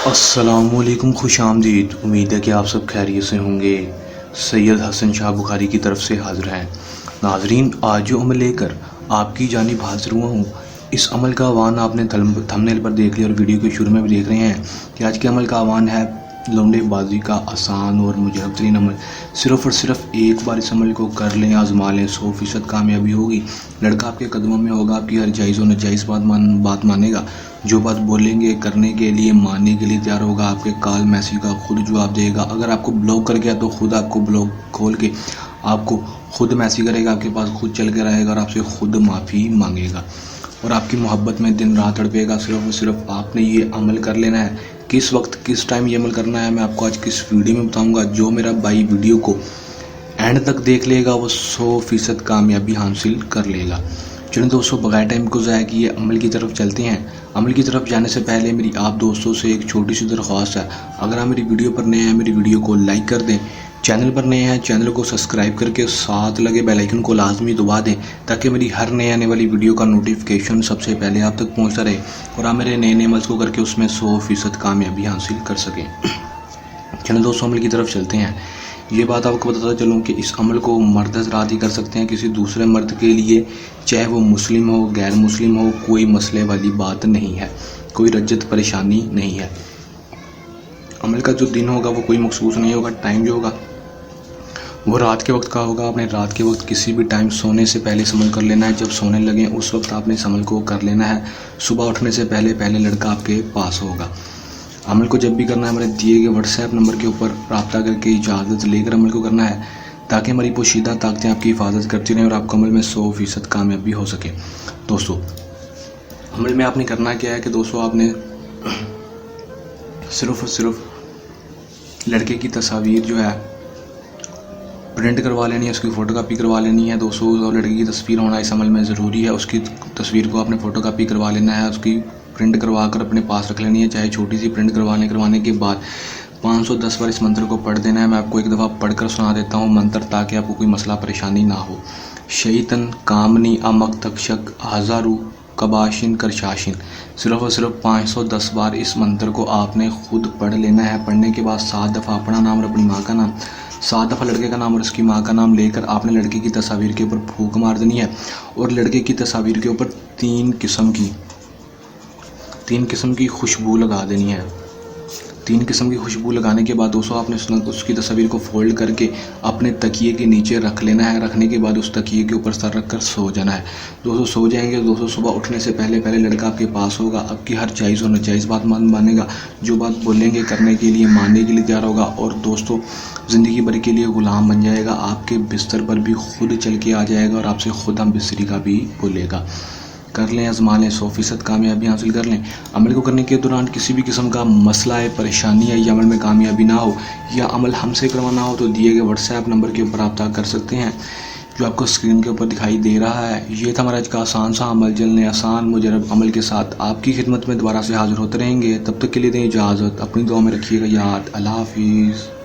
अस्सलामुअलैकुम, खुश आमदीद। उम्मीद है कि आप सब खैरियत से होंगे। सैयद हसन शाह बुखारी की तरफ से हाजिर हैं। नाजरीन, आज जो अमल लेकर आपकी जानिब हाजिर हुआ हूँ, इस अमल का आह्वान आपने थंबनेल पर देख लिया और वीडियो के शुरू में भी देख रहे हैं कि आज के अमल का आह्वान है लौंडेबाजी का आसान और मुजरब तरीन अमल। सिर्फ़ और सिर्फ एक बार इस अमल को कर लें, आजमा लें, 100% कामयाबी होगी। लड़का आपके कदमों में होगा, आपकी हर जायज़ और नाजायज़ बात मानेगा। जो बात बोलेंगे करने के लिए, मानने के लिए तैयार होगा। आपके कॉल मैसेज का खुद जवाब देगा। अगर आपको ब्लॉक कर गया तो खुद आपको ब्लॉक खोल के आपको खुद मैसेज करेगा, आपके पास खुद चल के रहेगा और आपसे खुद माफ़ी मांगेगा और आपकी मोहब्बत में दिन रात तड़पेगा। सिर्फ और सिर्फ आपने ये अमल कर लेना है। किस वक्त किस टाइम ये अमल करना है, मैं आपको आज किस वीडियो में बताऊंगा। जो मेरा भाई वीडियो को एंड तक देख लेगा वो 100% कामयाबी हासिल कर लेगा। चलिए दोस्तों, बगैर टाइम को ज़ाया किए अमल की तरफ चलते हैं। अमल की तरफ जाने से पहले मेरी आप दोस्तों से एक छोटी सी दरख्वास्त है। अगर आप मेरी वीडियो पर नए हैं, मेरी वीडियो को लाइक कर दें। चैनल पर नए हैं, चैनल को सब्सक्राइब करके साथ लगे बेल आइकन को लाजमी दबा दें ताकि मेरी हर नए आने वाली वीडियो का नोटिफिकेशन सबसे पहले आप तक पहुंचता रहे और आप मेरे नए अमल को करके उसमें 100% कामयाबी हासिल कर सकें। चलिए दोस्तों, अमल की तरफ चलते हैं। ये बात आपको बताता चलूँ कि इस अमल को मर्द हज़रात ही कर सकते हैं, किसी दूसरे मर्द के लिए, चाहे वो मुस्लिम हो गैर मुस्लिम हो, कोई मसले वाली बात नहीं है, कोई रज्जत परेशानी नहीं है। अमल का जो दिन होगा वो कोई मखसूस नहीं होगा। टाइम जो होगा वो रात के वक्त का होगा। आपने रात के वक्त किसी भी टाइम सोने से पहले इस अमल कर लेना है। जब सोने लगे उस वक्त आपने इस अमल को कर लेना है। सुबह उठने से पहले लड़का आपके पास होगा। अमल को जब भी करना है हमारे दिए गए व्हाट्सएप नंबर के ऊपर रब्ता करके इजाज़त लेकर अमल को करना है ताकि हमारी पोशीदा ताकतें आपकी हिफाजत करती रहें और आपको अमल में 100% कामयाबी हो सके। दोस्तों, अमल में आपने करना क्या है कि दोस्तों आपने सिर्फ और सिर्फ लड़के की तस्वीर जो है प्रिंट करवा लेनी है, उसकी फ़ोटोकॉपी करवा लेनी है। दोस्तों, और लड़की की तस्वीर होना इस अमल में ज़रूरी है। उसकी तस्वीर को आपने फ़ोटोकॉपी करवा लेना है, उसकी प्रिंट करवा कर अपने पास रख लेनी है, चाहे छोटी सी प्रिंट करवाने के बाद 510 बार इस मंत्र को पढ़ देना है। मैं आपको एक दफ़ा पढ़कर सुना देता हूँ मंत्र, ताकि आपको कोई मसला परेशानी ना हो। शैतन कामनी अमक तक्षक हज़ारू कबाशिन करशाशिन। सिर्फ और सिर्फ 510 बार इस मंत्र को आपने खुद पढ़ लेना है। पढ़ने के बाद 7 दफ़ा अपना नाम और अपनी माँ का नाम, 7 दफ़ा लड़के का नाम और उसकी माँ का नाम लेकर आपने लड़के की तस्वीर के ऊपर फूंक मार देनी है और लड़के की तस्वीर के ऊपर 3 किस्म की खुशबू लगा देनी है। 3 किस्म की खुशबू लगाने के बाद दोस्तों आपने उसकी तस्वीर को फोल्ड करके अपने तकिए के नीचे रख लेना है। रखने के बाद उस तकिए के ऊपर सर रख कर सो जाना है। दोस्तों सो जाएंगे। दोस्तों सुबह उठने से पहले लड़का आपके पास होगा, आपकी हर जायज़ और नाजायज़ बात मानेगा। जो बात बोलेंगे करने के लिए, मानने के लिए तैयार होगा और दोस्तों ज़िंदगी भर के लिए ग़ुलाम बन जाएगा। आपके बिस्तर पर भी खुद चल के आ जाएगा और आपसे खुद हम बिस्तरी का भी बोलेगा। कर लें, आजमा लें, 100% कामयाबी हासिल कर लें। अमल को करने के दौरान किसी भी किस्म का मसला है, परेशानी है या अमल में कामयाबी ना हो या अमल हमसे करवाना हो तो दिए गए व्हाट्सएप नंबर के ऊपर रब्ता कर सकते हैं जो आपको स्क्रीन के ऊपर दिखाई दे रहा है। ये था हमारा आज का आसान सा अमल। जल्द आसान मुजरब अमल के साथ आपकी खिदमत में दोबारा से हाजिर होते रहेंगे। तब तक के लिए दें इजाज़त। अपनी दुआ में रखिएगा याद। अल्लाह हाफिज़।